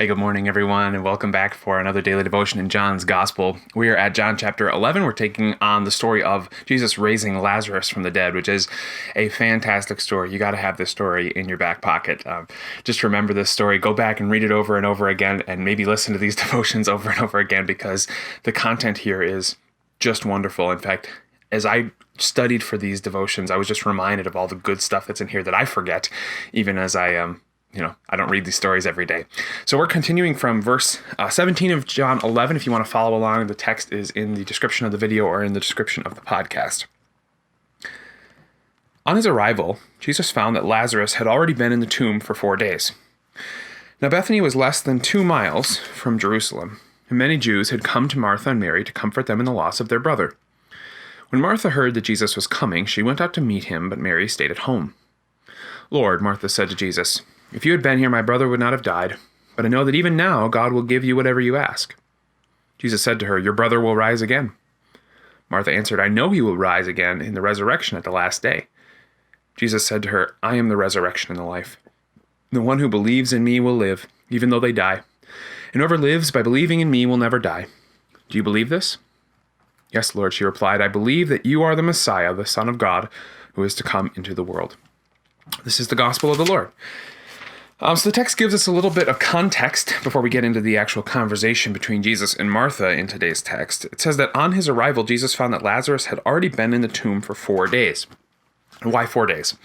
Hey, good morning, everyone, and welcome back for another daily devotion in John's Gospel. We are at John chapter 11. We're taking on the story of Jesus raising Lazarus from the dead, which is a fantastic story. You got to have this story in your back pocket. Just remember this story. Go back and read it over and over again, and maybe listen to these devotions over and over again, because the content here is just wonderful. In fact, as I studied for these devotions, I was just reminded of all the good stuff that's in here that I forget, even as I don't read these stories every day. So we're continuing from verse 17 of John 11. If you want to follow along, the text is in the description of the video or in the description of the podcast. On his arrival, Jesus found that Lazarus had already been in the tomb for 4 days. Now Bethany was less than 2 miles from Jerusalem, and many Jews had come to Martha and Mary to comfort them in the loss of their brother. When Martha heard that Jesus was coming, she went out to meet him, but Mary stayed at home. "Lord," Martha said to Jesus, "if you had been here, my brother would not have died. But I know that even now God will give you whatever you ask." Jesus said to her, "Your brother will rise again." Martha answered, "I know he will rise again in the resurrection at the last day." Jesus said to her, "I am the resurrection and the life. The one who believes in me will live, even though they die. And whoever lives by believing in me will never die. Do you believe this?" "Yes, Lord," she replied, "I believe that you are the Messiah, the Son of God, who is to come into the world." This is the gospel of the Lord. So the text gives us a little bit of context before we get into the actual conversation between Jesus and Martha in today's text. It says that on his arrival, Jesus found that Lazarus had already been in the tomb for 4 days. And why 4 days?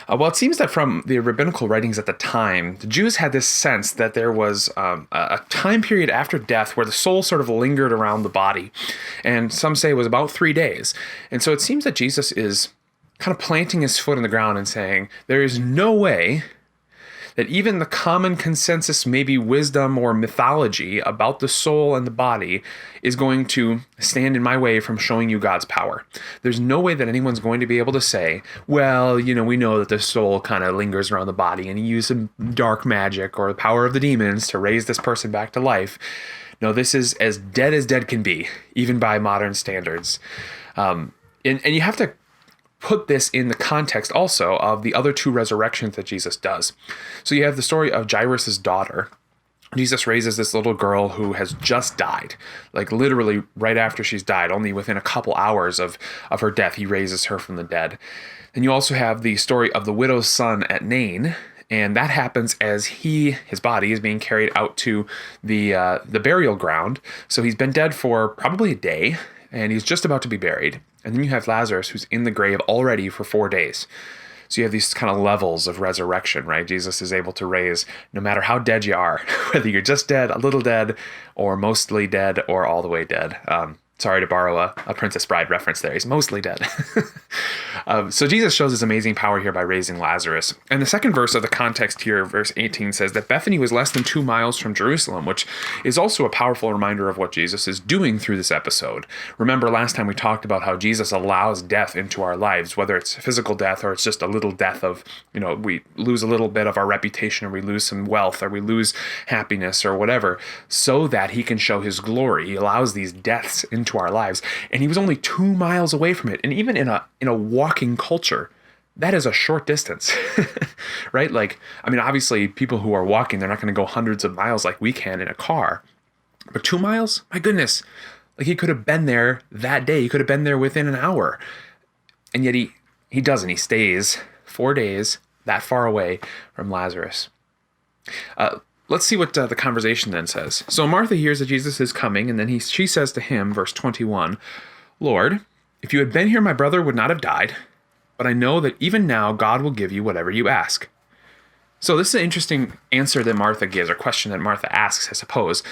Well, it seems that from the rabbinical writings at the time, the Jews had this sense that there was a time period after death where the soul sort of lingered around the body. And some say it was about 3 days. And so it seems that Jesus is kind of planting his foot in the ground and saying, there is no way that even the common consensus, maybe wisdom or mythology about the soul and the body, is going to stand in my way from showing you God's power. There's no way that anyone's going to be able to say, well, we know that the soul kind of lingers around the body and he used some dark magic or the power of the demons to raise this person back to life. No, this is as dead can be, even by modern standards. And you have to put this in the context also of the other 2 resurrections that Jesus does. So you have the story of Jairus' daughter. Jesus raises this little girl who has just died, like literally right after she's died, only within a couple hours of her death, he raises her from the dead. And you also have the story of the widow's son at Nain, and that happens as his body is being carried out to the burial ground. So he's been dead for probably a day, and he's just about to be buried. And then you have Lazarus, who's in the grave already for 4 days. So you have these kind of levels of resurrection, right? Jesus is able to raise no matter how dead you are, whether you're just dead, a little dead, or mostly dead, or all the way dead. Sorry to borrow a Princess Bride reference there. He's mostly dead. So Jesus shows his amazing power here by raising Lazarus. And the second verse of the context here, verse 18, says that Bethany was less than 2 miles from Jerusalem, which is also a powerful reminder of what Jesus is doing through this episode. Remember last time we talked about how Jesus allows death into our lives, whether it's physical death or it's just a little death of, we lose a little bit of our reputation, or we lose some wealth, or we lose happiness or whatever, so that he can show his glory. He allows these deaths into our lives, and he was only 2 miles away from it. And even in a walking culture, that is a short distance, right? Obviously people who are walking, they're not going to go hundreds of miles like we can in a car, but 2 miles, my goodness, he could have been there that day. He could have been there within an hour, and yet he doesn't. He stays 4 days that far away from Lazarus. Let's see what the conversation then says. So Martha hears that Jesus is coming, and then she says to him, verse 21, "Lord, if you had been here, my brother would not have died, but I know that even now God will give you whatever you ask." So this is an interesting answer that Martha gives, or question that Martha asks, I suppose.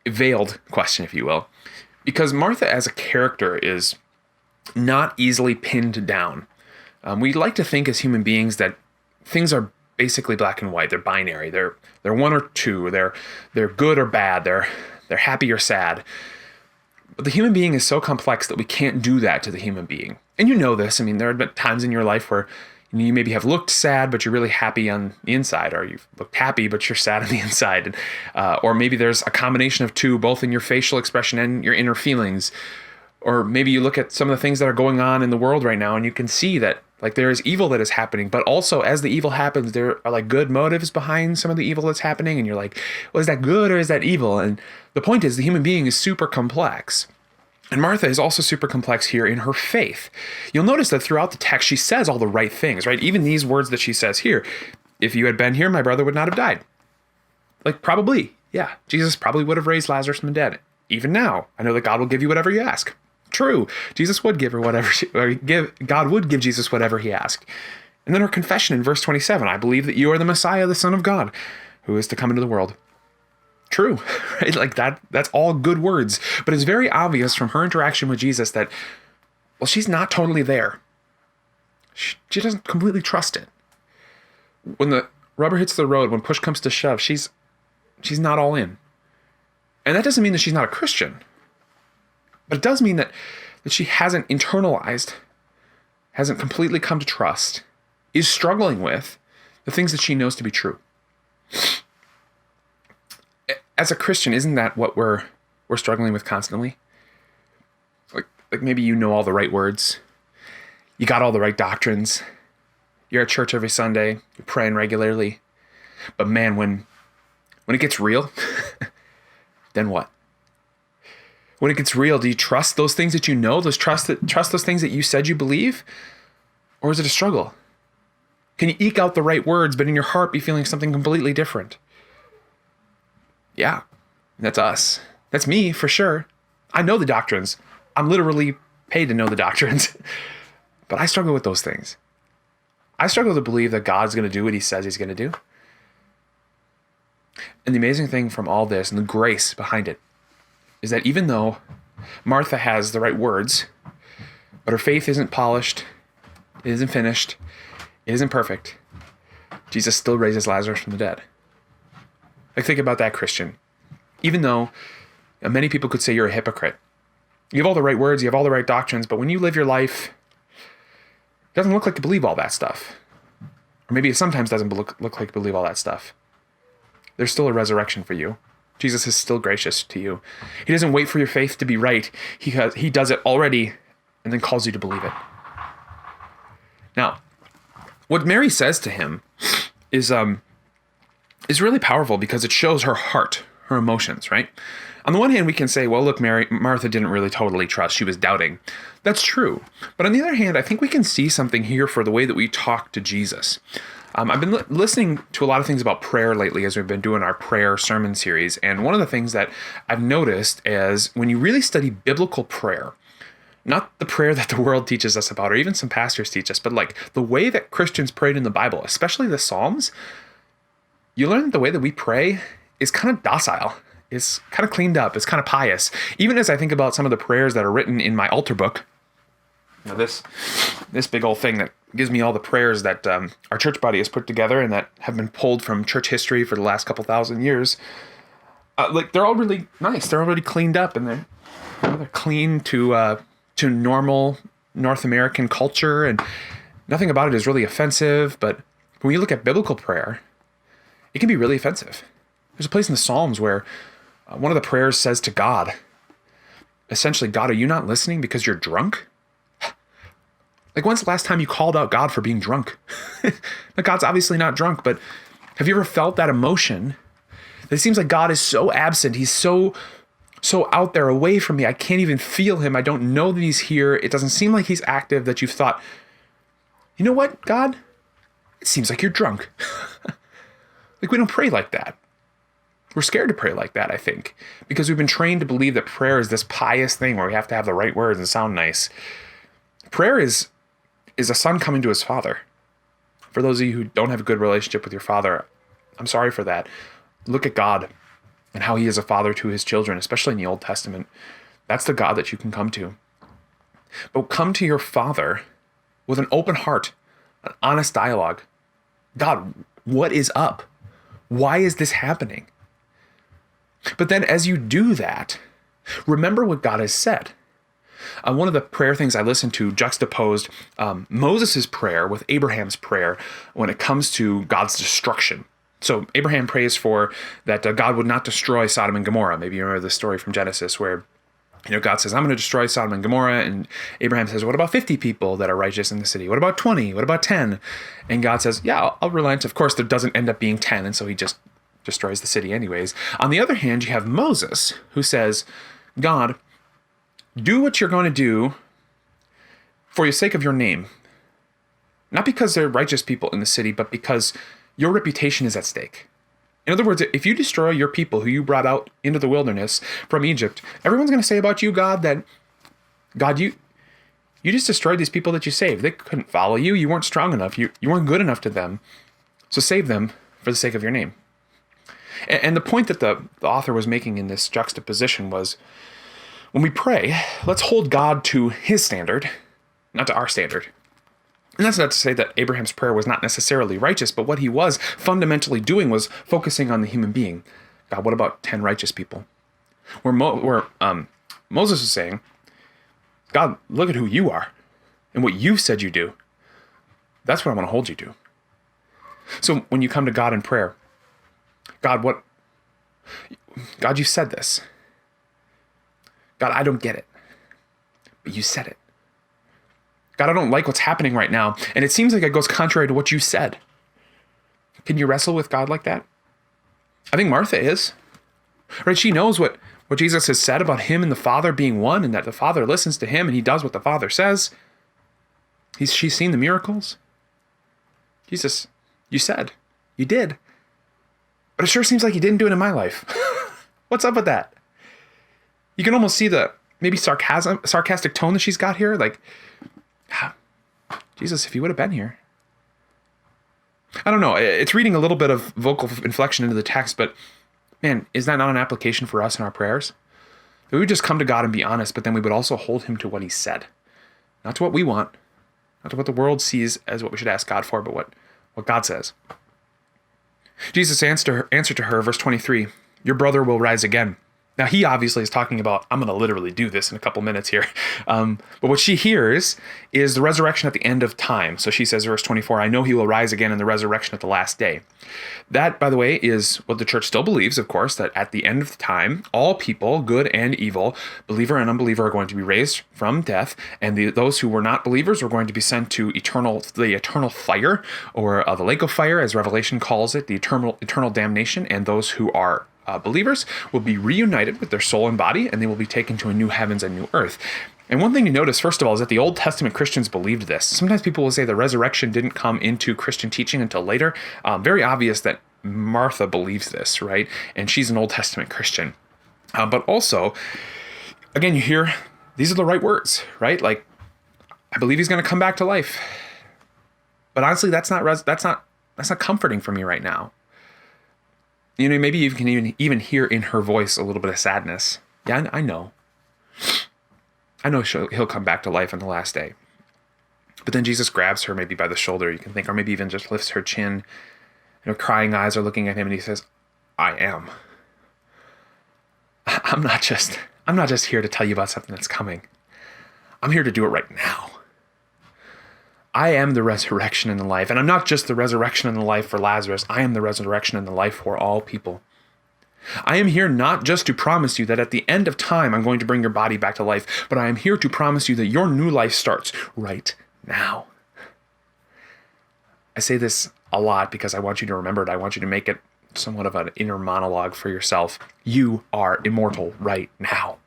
Veiled question, if you will. Because Martha as a character is not easily pinned down. We like to think as human beings that things are basically black and white. They're binary. They're 1 or 2. They're good or bad. They're happy or sad. But the human being is so complex that we can't do that to the human being. And you know this. There have been times in your life where you maybe have looked sad, but you're really happy on the inside, or you've looked happy, but you're sad on the inside. Or maybe there's a combination of 2, both in your facial expression and your inner feelings. Or maybe you look at some of the things that are going on in the world right now, and you can see that Like there is evil that is happening, but also as the evil happens, there are like good motives behind some of the evil that's happening. And you're like, well, is that good or is that evil? And the point is the human being is super complex. And Martha is also super complex here in her faith. You'll notice that throughout the text, she says all the right things, right? Even these words that she says here, if you had been here, my brother would not have died. Like probably, yeah. Jesus probably would have raised Lazarus from the dead. Even now, I know that God will give you whatever you ask. True. Jesus would give her whatever God would give Jesus whatever he asked. And then her confession in verse 27, I believe that you are the Messiah, the Son of God, who is to come into the world. True, right? Like that's all good words. But it's very obvious from her interaction with Jesus that, well, she's not totally there. She doesn't completely trust it. When the rubber hits the road, when push comes to shove, she's not all in. And that doesn't mean that she's not a Christian. But it does mean that she hasn't internalized, hasn't completely come to trust, is struggling with the things that she knows to be true. As a Christian, isn't that what we're struggling with constantly? Like maybe you know all the right words. You got all the right doctrines. You're at church every Sunday. You're praying regularly. But man, when it gets real, then what? When it gets real, do you trust those things that you know? Trust those things that you said you believe? Or is it a struggle? Can you eke out the right words, but in your heart be feeling something completely different? Yeah, that's us. That's me, for sure. I know the doctrines. I'm literally paid to know the doctrines. But I struggle with those things. I struggle to believe that God's going to do what he says he's going to do. And the amazing thing from all this, and the grace behind it, is that even though Martha has the right words, but her faith isn't polished, it isn't finished, it isn't perfect, Jesus still raises Lazarus from the dead. Like, think about that, Christian. Even though many people could say you're a hypocrite, you have all the right words, you have all the right doctrines, but when you live your life, it doesn't look like you believe all that stuff. Or maybe it sometimes doesn't look like you believe all that stuff. There's still a resurrection for you. Jesus is still gracious to you. He doesn't wait for your faith to be right. He does it already and then calls you to believe it. Now, what Mary says to him is really powerful because it shows her heart, her emotions, right? On the one hand, we can say, well, look, Martha didn't really totally trust. She was doubting. That's true. But on the other hand, I think we can see something here for the way that we talk to Jesus. I've been listening to a lot of things about prayer lately as we've been doing our prayer sermon series. And one of the things that I've noticed is when you really study biblical prayer, not the prayer that the world teaches us about, or even some pastors teach us, but like the way that Christians prayed in the Bible, especially the Psalms, you learn that the way that we pray is kind of docile. It's kind of cleaned up. It's kind of pious. Even as I think about some of the prayers that are written in my altar book, you know, this big old thing that gives me all the prayers that our church body has put together and that have been pulled from church history for the last couple thousand years. They're all really nice. They're already cleaned up and they're clean to normal North American culture, and nothing about it is really offensive. But when you look at biblical prayer, it can be really offensive. There's a place in the Psalms where one of the prayers says to God, essentially, God, are you not listening because you're drunk? Like, when's the last time you called out God for being drunk? Like, God's obviously not drunk, but have you ever felt that emotion? That it seems like God is so absent. He's so out there away from me. I can't even feel him. I don't know that he's here. It doesn't seem like he's active, that you've thought, you know what, God? It seems like you're drunk. Like, we don't pray like that. We're scared to pray like that, I think, because we've been trained to believe that prayer is this pious thing where we have to have the right words and sound nice. Prayer is a son coming to his father. For those of you who don't have a good relationship with your father, I'm sorry for that. Look at God and how he is a father to his children, especially in the Old Testament. That's the God that you can come to. But come to your father with an open heart, an honest dialogue. God, what is up? Why is this happening? But then as you do that, remember what God has said. One of the prayer things I listened to juxtaposed Moses' prayer with Abraham's prayer when it comes to God's destruction. So Abraham prays for that God would not destroy Sodom and Gomorrah. Maybe you remember the story from Genesis where God says, I'm going to destroy Sodom and Gomorrah. And Abraham says, what about 50 people that are righteous in the city? What about 20? What about 10? And God says, yeah, I'll relent. Of course, there doesn't end up being 10. And so he just destroys the city anyways. On the other hand, you have Moses, who says, God, do what you're going to do for the sake of your name. Not because they're righteous people in the city, but because your reputation is at stake. In other words, if you destroy your people who you brought out into the wilderness from Egypt, everyone's going to say about you, God, that, God, you just destroyed these people that you saved. They couldn't follow you. You weren't strong enough. You weren't good enough to them. So save them for the sake of your name. And the point that the author was making in this juxtaposition was, when we pray, let's hold God to his standard, not to our standard. And that's not to say that Abraham's prayer was not necessarily righteous, but what he was fundamentally doing was focusing on the human being. God, what about 10 righteous people? Where Moses is saying, God, look at who you are and what you've said you do. That's what I want to hold you to. So when you come to God in prayer, God, you said this. God, I don't get it, but you said it. God, I don't like what's happening right now, and it seems like it goes contrary to what you said. Can you wrestle with God like that? I think Martha is. Right? She knows what Jesus has said about him and the Father being one, and that the Father listens to him and he does what the Father says. She's seen the miracles. Jesus, you said. You did. But it sure seems like you didn't do it in my life. What's up with that? You can almost see the maybe sarcastic tone that she's got here. Like, Jesus, if you would have been here. I don't know. It's reading a little bit of vocal inflection into the text, but man, is that not an application for us in our prayers? That we would just come to God and be honest, but then we would also hold him to what he said. Not to what we want, not to what the world sees as what we should ask God for, but what God says. Jesus' answer to her, verse 23, your brother will rise again. Now, he obviously is talking about, I'm going to literally do this in a couple minutes here. But what she hears is the resurrection at the end of time. So she says, verse 24, I know he will rise again in the resurrection at the last day. That, by the way, is what the church still believes, of course, that at the end of the time, all people, good and evil, believer and unbeliever, are going to be raised from death. And those who were not believers are going to be sent to the eternal fire, or the lake of fire, as Revelation calls it, the eternal damnation. And those who are believers will be reunited with their soul and body, and they will be taken to a new heavens and new earth. And one thing to notice, first of all, is that the Old Testament Christians believed this. Sometimes people will say the resurrection didn't come into Christian teaching until later. Very obvious that Martha believes this, right? And she's an Old Testament Christian. But also, again, you hear, these are the right words, right? Like, I believe he's going to come back to life. But honestly, that's not comforting for me right now. You know, maybe you can even hear in her voice a little bit of sadness. Yeah, I know. I know he'll come back to life on the last day. But then Jesus grabs her maybe by the shoulder, you can think, or maybe even just lifts her chin, and her crying eyes are looking at him, and he says, I am. I'm not just here to tell you about something that's coming. I'm here to do it right now. I am the resurrection and the life. And I'm not just the resurrection and the life for Lazarus. I am the resurrection and the life for all people. I am here not just to promise you that at the end of time, I'm going to bring your body back to life, but I am here to promise you that your new life starts right now. I say this a lot because I want you to remember it. I want you to make it somewhat of an inner monologue for yourself. You are immortal right now.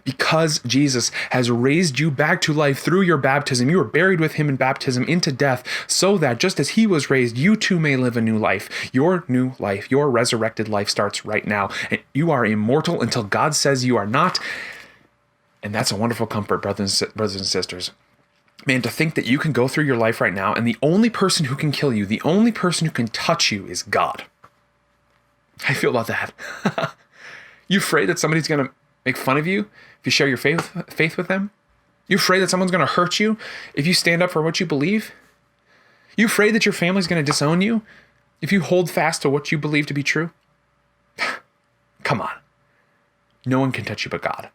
Because Jesus has raised you back to life through your baptism, you were buried with him in baptism into death, so that just as he was raised, you too may live a new life. Your new life, your resurrected life starts right now. And you are immortal until God says you are not. And that's a wonderful comfort, brothers and sisters. Man, to think that you can go through your life right now, and the only person who can kill you, the only person who can touch you is God. How do you feel about that? You afraid that somebody's going to make fun of you if you share your faith with them? You afraid that someone's going to hurt you if you stand up for what you believe? You afraid that your family's going to disown you if you hold fast to what you believe to be true? Come on. No one can touch you but God.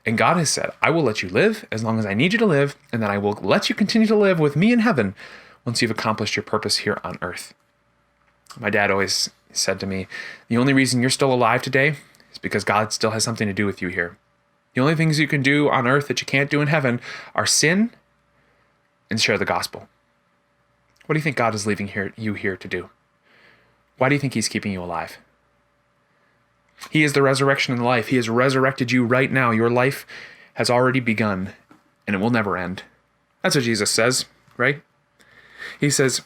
And God has said, I will let you live as long as I need you to live, and then I will let you continue to live with me in heaven once you've accomplished your purpose here on earth. My dad always said to me, the only reason you're still alive today is because God still has something to do with you here. The only things you can do on earth that you can't do in heaven are sin and share the gospel. What do you think God is leaving you here to do? Why do you think he's keeping you alive? He is the resurrection and the life. He has resurrected you right now. Your life has already begun, and it will never end. That's what Jesus says, right? He says,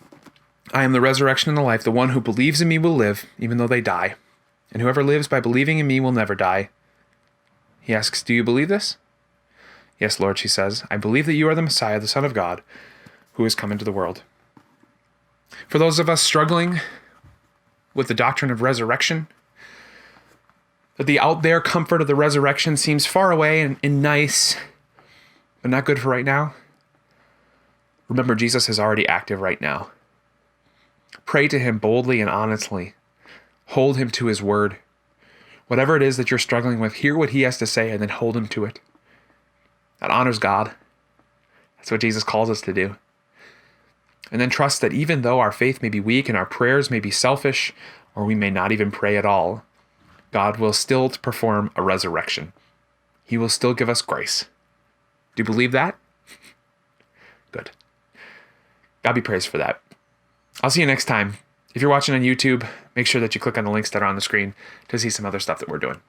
I am the resurrection and the life. The one who believes in me will live, even though they die. And whoever lives by believing in me will never die. He asks, do you believe this? Yes, Lord, she says. I believe that you are the Messiah, the Son of God, who has come into the world. For those of us struggling with the doctrine of resurrection, that the out there comfort of the resurrection seems far away and nice, but not good for right now, remember Jesus is already active right now. Pray to him boldly and honestly. Hold him to his word. Whatever it is that you're struggling with, hear what he has to say and then hold him to it. That honors God. That's what Jesus calls us to do. And then trust that even though our faith may be weak and our prayers may be selfish, or we may not even pray at all, God will still perform a resurrection. He will still give us grace. Do you believe that? Good. God be praised for that. I'll see you next time. If you're watching on YouTube, make sure that you click on the links that are on the screen to see some other stuff that we're doing.